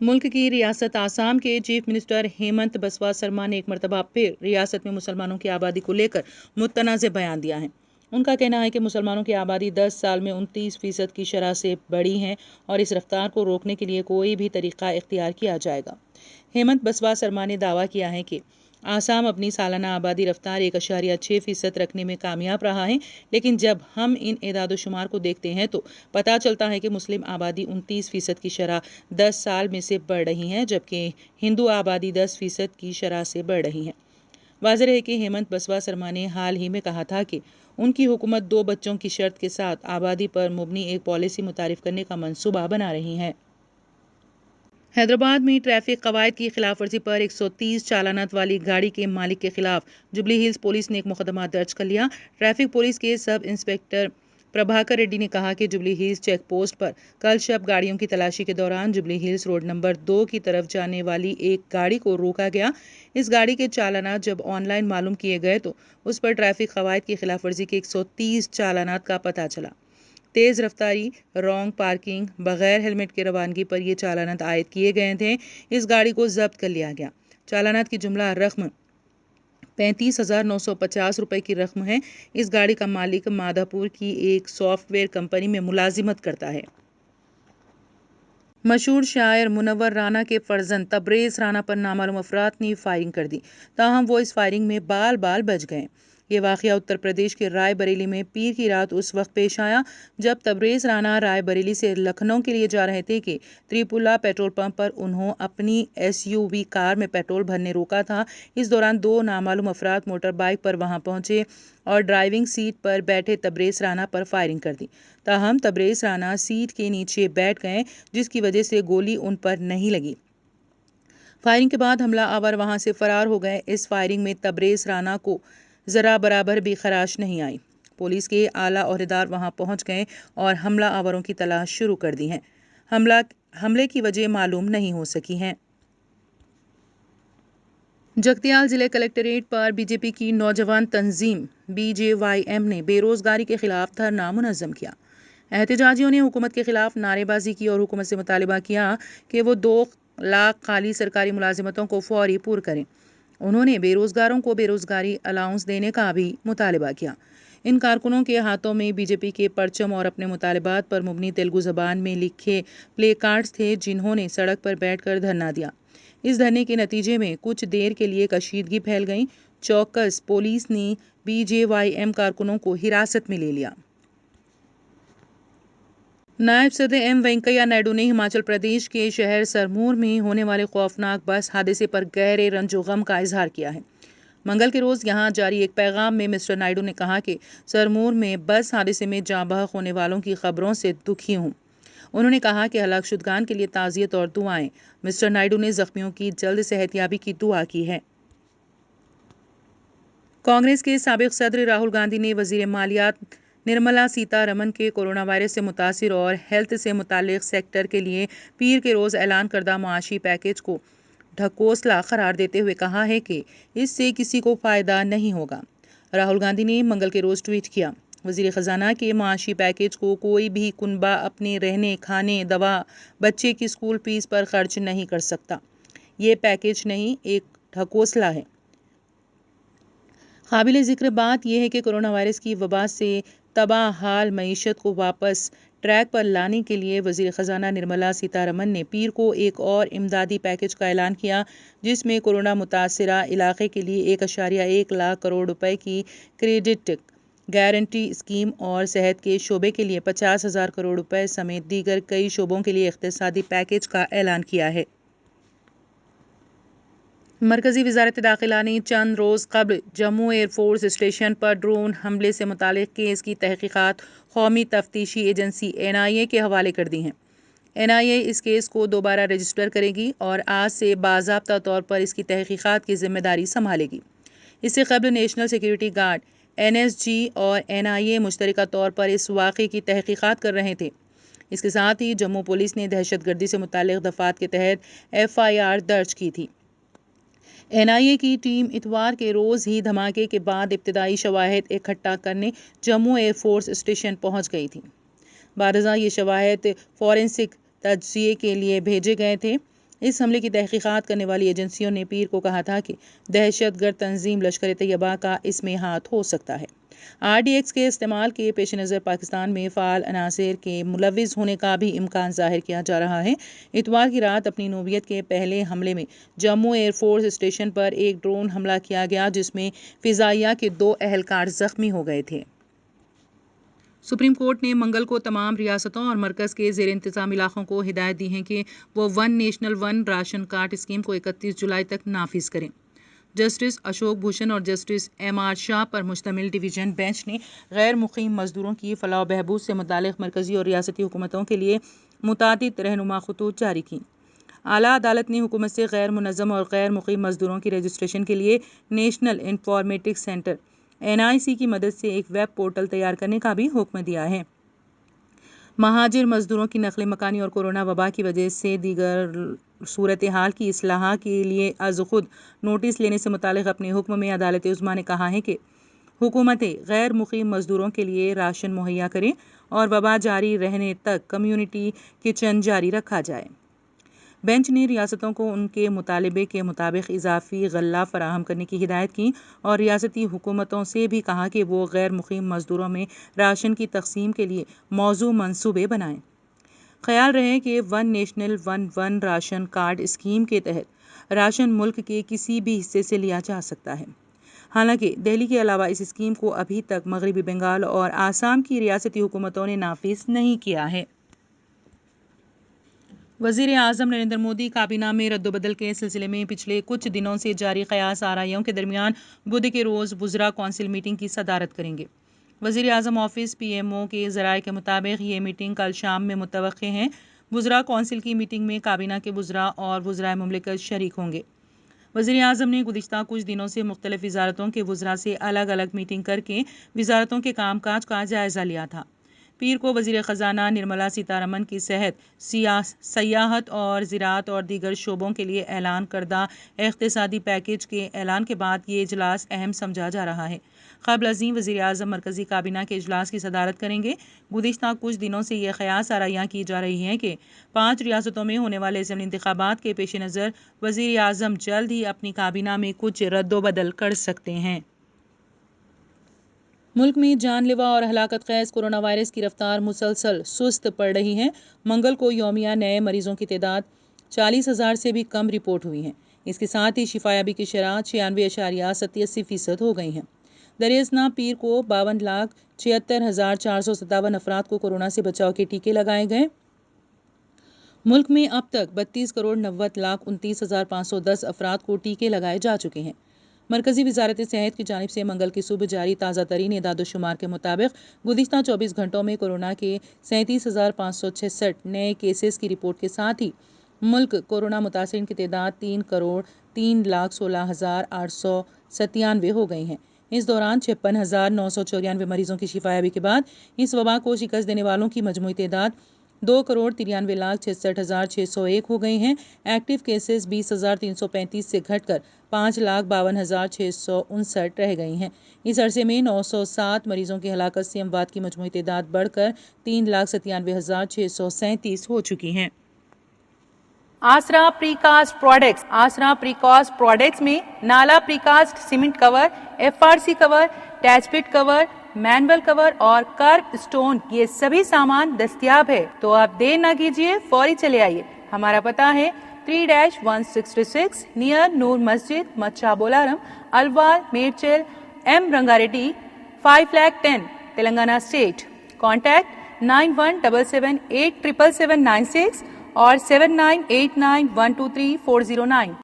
मुल्क की रियासत आसाम के चीफ मिनिस्टर हेमंत बसवा शर्मा ने एक मरतबा फिर रियासत में मुसलमानों की आबादी को लेकर मुतनाज़ बयान दिया है। उनका कहना है कि मुसलमानों की आबादी 10 साल में 29% की शरह से बढ़ी है और इस रफ्तार को रोकने के लिए कोई भी तरीका इख्तियार किया जाएगा। हेमंत बसवा शर्मा ने दावा किया है कि आसाम अपनी सालाना आबादी रफ्तार 1.6% रखने में कामयाब रहा है, लेकिन जब हम इन एदाद-ओ-शुमार को देखते हैं तो पता चलता है कि मुस्लिम आबादी 29% की शरह 10 साल में से बढ़ रही है, जबकि हिंदू आबादी 10% की शरह से बढ़ रही है। वाज़ेह है कि हेमंत बसवा शर्मा ने हाल ही में कहा था कि उनकी हुकूमत 2 बच्चों की शर्त के साथ आबादी पर मुबनी एक पॉलिसी मुतारिफ करने का मंसूबा बना रही है। हैदराबाद में ट्रैफिक कवायद की खिलाफवर्जी पर 130 चालानात वाली गाड़ी के मालिक के खिलाफ जुबली हिल्स पुलिस ने एक मुकदमा दर्ज कर लिया। ट्रैफिक पुलिस के सब इंस्पेक्टर प्रभाकर रेड्डी ने कहा कि जुबली हिल्स चेक पोस्ट पर कल शब गाड़ियों की तलाशी के दौरान जुबली हिल्स रोड नंबर 2 की तरफ जाने वाली एक गाड़ी को रोका गया। इस गाड़ी के चालानात जब ऑनलाइन मालूम किए गए तो उस पर ट्रैफिक कवायद की खिलाफवर्जी के 130 चालानात का पता चला। तेज़ रफ्तारी, रॉन्ग पार्किंग, बगैर हेलमेट के रवानगी पर ये चालानात आयद किए गए थे। इस गाड़ी को जब्त कर लिया गया। चालानात की जुमला रकम 35,950 रुपए की रकम है। इस गाड़ी का मालिक माधापुर की एक सॉफ्टवेयर कंपनी में मुलाजिमत करता है। मशहूर शायर मुनव्वर राना के फर्जंद तबरेज़ राना पर नामालूम अफराद ने फायरिंग कर दी, ताहम वो इस फायरिंग में बाल बाल बच गए। ये वाक़या उत्तर प्रदेश के राय बरेली में पीर की रात उस वक्त पेश आया जब तबरेज़ राना राय बरेली से लखनऊ के लिए जा रहे थे कि त्रिपुला पेट्रोल पंप पर उन्होंने अपनी SUV कार में पेट्रोल भरने रोका था। इस दौरान 2 नामालूम अफराद मोटर बाइक पर वहां पहुंचे और ड्राइविंग सीट पर बैठे तबरेज़ राना पर फायरिंग कर दी। ताहम तबरेज़ राना सीट के नीचे बैठ गए, जिसकी वजह से गोली उन पर नहीं लगी। फायरिंग के बाद हमला आवर वहां से फरार हो गए। इस फायरिंग में तबरेज़ राना को ज़रा बराबर भी खराश नहीं आई। पुलिस के आला ओहदेदार वहां पहुंच गए और हमला आवरों की तलाश शुरू कर दी है। हमले की वजह मालूम नहीं हो सकी है। जगतियाल जिले कलेक्ट्रेट पर बीजेपी की नौजवान तंजीम BJYM ने बेरोजगारी के खिलाफ धरना मुनज़्ज़म किया। एहतजाजियों ने हुकूमत के खिलाफ नारेबाजी की और हुकूमत से मुतालिबा किया कि वो 2 लाख खाली सरकारी मुलाजिमतों को फौरी पूर करें। उन्होंने बेरोजगारों को बेरोजगारी अलाउंस देने का भी मुतालिबा किया। इन कारकुनों के हाथों में बीजेपी के परचम और अपने मुतालिबात पर मुबनी तेलुगु ज़बान में लिखे प्ले कार्ड्स थे, जिन्होंने सड़क पर बैठकर धरना दिया। इस धरने के नतीजे में कुछ देर के लिए कशीदगी फैल गई। चौकस पुलिस ने BJYM कारकुनों को हिरासत में ले लिया। नायब सदर वेंकैया नायडू ने हिमाचल प्रदेश के शहर सरमूर में होने वाले खौफनाक बस हादसे पर गहरे रंजो गम का इजहार किया है। मंगल के रोज़ यहाँ जारी एक पैगाम में मिस्टर नायडू ने कहा कि सरमूर में बस हादसे में जाँ बहक होने वालों की खबरों से दुखी हूँ। उन्होंने कहा कि हलाक शुदगान के लिए ताज़ियत और दुआएं। मिस्टर नायडू ने जख्मियों की जल्द सेहतयाबी की दुआ की है। कांग्रेस के साबिक सदर राहुल गांधी ने वज़ीर मालियात निर्मला सीतारमण के कोरोना वायरस से मुतासिर और हेल्थ से मुतालिक सेक्टर के लिए पीर के रोज़ ऐलान करदा मुआशी पैकेज को ढकोसला करार देते हुए कहा है कि इससे किसी को फ़ायदा नहीं होगा। राहुल गांधी ने मंगल के रोज़ ट्वीट किया, वज़ीर ख़जाना के मुआशी पैकेज को कोई भी कुनबा अपने रहने, खाने, दवा, बच्चे की स्कूल फीस पर खर्च नहीं कर सकता। ये पैकेज नहीं, एक ढकोसला है। काबिल ज़िक्र बात यह है कि कोरोना वायरस की वबा से तबाह हाल मईशत को वापस ट्रैक पर लाने के लिए वज़ीर ख़जाना निर्मला सीतारमण ने पीर को एक और इमदादी पैकेज का ऐलान किया, जिसमें कोरोना मुतासिरा इलाके के लिए 1.1 लाख करोड़ रुपए की क्रेडिट गारंटी स्कीम और सेहत के शोबे के लिए 50,000 करोड़ रुपए समेत दीगर कई शोबों के लिए इक़्तिसादी पैकेज का ऐलान किया है। मरकज़ी वज़ारत दाखिला ने चंद रोज़ कबल जम्मू एयरफोर्स स्टेशन पर ड्रोन हमले से मुतालिक केस की तहकीकात कौमी तफ्तीशी एजेंसी NIA के हवाले कर दी हैं। NIA इस केस को दोबारा रजिस्टर करेगी और आज से बाज़ाब्ता तौर पर इसकी तहकीकात की जिम्मेदारी संभालेगी। इससे कबल नेशनल सिक्योरिटी गार्ड NSG और NIA मुश्तरका तौर पर इस वाक़े की तहकीकात कर रहे थे। इसके साथ ही जम्मू पुलिस ने दहशतगर्दी से मुतालिक दफ़ात के तहत FIR दर्ज की थी। NIA की टीम इतवार के रोज़ ही धमाके के बाद इब्तिदाई शवाहिद इकट्ठा करने जम्मू एयरफोर्स स्टेशन पहुंच गई थी। بعد ازاں یہ شواہد فورینسک تجزیے کے لیے بھیجے گئے تھے۔ اس حملے کی تحقیقات کرنے والی ایجنسیوں نے پیر کو کہا تھا کہ دہشت گرد تنظیم لشکر طیبہ کا اس میں ہاتھ ہو سکتا ہے۔ RDX کے استعمال کے پیش نظر پاکستان میں فعال عناصر کے ملوث ہونے کا بھی امکان ظاہر کیا جا رہا ہے۔ اتوار کی رات اپنی نوعیت کے پہلے حملے میں جموں ایئر فورس اسٹیشن پر ایک ڈرون حملہ کیا گیا جس میں فضائیہ کے 2 اہلکار زخمی ہو گئے تھے۔ سپریم کورٹ نے منگل کو تمام ریاستوں اور مرکز کے زیر انتظام علاقوں کو ہدایت دی ہے کہ وہ one national one ration card scheme کو 31 جولائی تک نافذ کریں۔ جسٹس اشوک بھوشن اور جسٹس MR شاہ پر مشتمل ڈویژن بینچ نے غیر مقیم مزدوروں کی فلاح و بہبود سے متعلق مرکزی اور ریاستی حکومتوں کے لیے متعدد رہنما خطوط جاری کی۔ اعلیٰ عدالت نے حکومت سے غیر منظم اور غیر مقیم مزدوروں کی رجسٹریشن کے لیے نیشنل انفارمیٹکس سینٹر NIC کی مدد سے ایک ویب پورٹل تیار کرنے کا بھی حکم دیا ہے۔ مہاجر مزدوروں کی نقل مکانی اور کورونا وبا کی وجہ سے دیگر صورتحال کی اصلاح کے لیے از خود نوٹس لینے سے متعلق اپنے حکم میں عدالت عظمیٰ نے کہا ہے کہ حکومتیں غیر مقیم مزدوروں کے لیے راشن مہیا کریں اور وبا جاری رہنے تک کمیونٹی کچن جاری رکھا جائے۔ بینچ نے ریاستوں کو ان کے مطالبے کے مطابق اضافی غلہ فراہم کرنے کی ہدایت کی اور ریاستی حکومتوں سے بھی کہا کہ وہ غیر مقیم مزدوروں میں راشن کی تقسیم کے لیے موزوں منصوبے بنائیں۔ خیال رہے کہ one national one ration card scheme کے تحت راشن ملک کے کسی بھی حصے سے لیا جا سکتا ہے۔ حالانکہ دہلی کے علاوہ اس اسکیم کو ابھی تک مغربی بنگال اور آسام کی ریاستی حکومتوں نے نافذ نہیں کیا ہے۔ وزیر اعظم نریندر مودی کابینہ میں رد و بدل کے سلسلے میں پچھلے کچھ دنوں سے جاری قیاس آرائیوں کے درمیان بدھ کے روز وزراء کونسل میٹنگ کی صدارت کریں گے۔ وزیر اعظم آفس PMO کے ذرائع کے مطابق یہ میٹنگ کل شام میں متوقع ہے۔ وزراء کونسل کی میٹنگ میں کابینہ کے وزراء اور وزرائے مملکت شریک ہوں گے۔ وزیر اعظم نے گزشتہ کچھ دنوں سے مختلف وزارتوں کے وزراء سے الگ الگ میٹنگ کر کے وزارتوں کے کام کاج کا جائزہ لیا تھا۔ پیر کو وزیر خزانہ نرملا سیتارمن کی صحت، سیاحت اور زراعت اور دیگر شعبوں کے لیے اعلان کردہ اقتصادی پیکیج کے اعلان کے بعد یہ اجلاس اہم سمجھا جا رہا ہے۔ قبل ازیں وزیر اعظم مرکزی کابینہ کے اجلاس کی صدارت کریں گے۔ گزشتہ کچھ دنوں سے یہ قیاس آرائیاں کی جا رہی ہیں کہ 5 ریاستوں میں ہونے والے اسمبلی انتخابات کے پیش نظر وزیر اعظم جلد ہی اپنی کابینہ میں کچھ رد و بدل کر سکتے ہیں۔ ملک میں جان لیوا اور ہلاکت خیز کورونا وائرس کی رفتار مسلسل سست پڑ رہی ہے۔ منگل کو یومیہ نئے مریضوں کی تعداد 40,000 سے بھی کم رپورٹ ہوئی ہے۔ اس کے ساتھ ہی شفا یابی کی شرح 96.87% ہو گئی ہے۔ دریں اثنا پیر کو 52,76,457 افراد کو کورونا سے بچاؤ کے ٹیکے لگائے گئے۔ ملک میں اب تک 32,90,29,510 افراد کو ٹیکے لگائے جا چکے ہیں۔ مرکزی وزارت صحت کی جانب سے منگل کی صبح جاری تازہ ترین اعداد و شمار کے مطابق گزشتہ 24 گھنٹوں میں کورونا کے 37,566 نئے کیسز کی رپورٹ کے ساتھ ہی ملک کورونا متاثرین کی تعداد 3,03,16,897 ہو گئی ہے۔ اس دوران 56,994 مریضوں کی شفا یابی کے بعد اس وبا کو شکست دینے والوں کی مجموعی تعداد 2,93,66,601 ہو گئی ہیں۔ ایکٹیو کیسز 20,335 سے گھٹ کر 5,52,659 رہ گئی ہیں۔ اس عرصے میں 907 مریضوں کی ہلاکت سے اموات کی مجموعی تعداد بڑھ کر 3,97,637 ہو چکی ہیں۔ آسرا پری کاسٹ پروڈکٹس۔ آسرا پری کاسٹ پروڈکٹس میں نالا پری کاسٹ سیمنٹ کور، FRC کور، ٹیچ پٹ کور، مینول کور اور کرب سٹون یہ سبھی سامان دستیاب ہے۔ تو آپ دیر نہ کیجیے، فوری چلے آئیے۔ ہمارا پتہ ہے 3-166 نیئر نور مسجد، مچھا بولارم، الوال، میرچل، M Rangareddy, 5,10,000 Telangana state. Contact 9177787796 اور 7989123409۔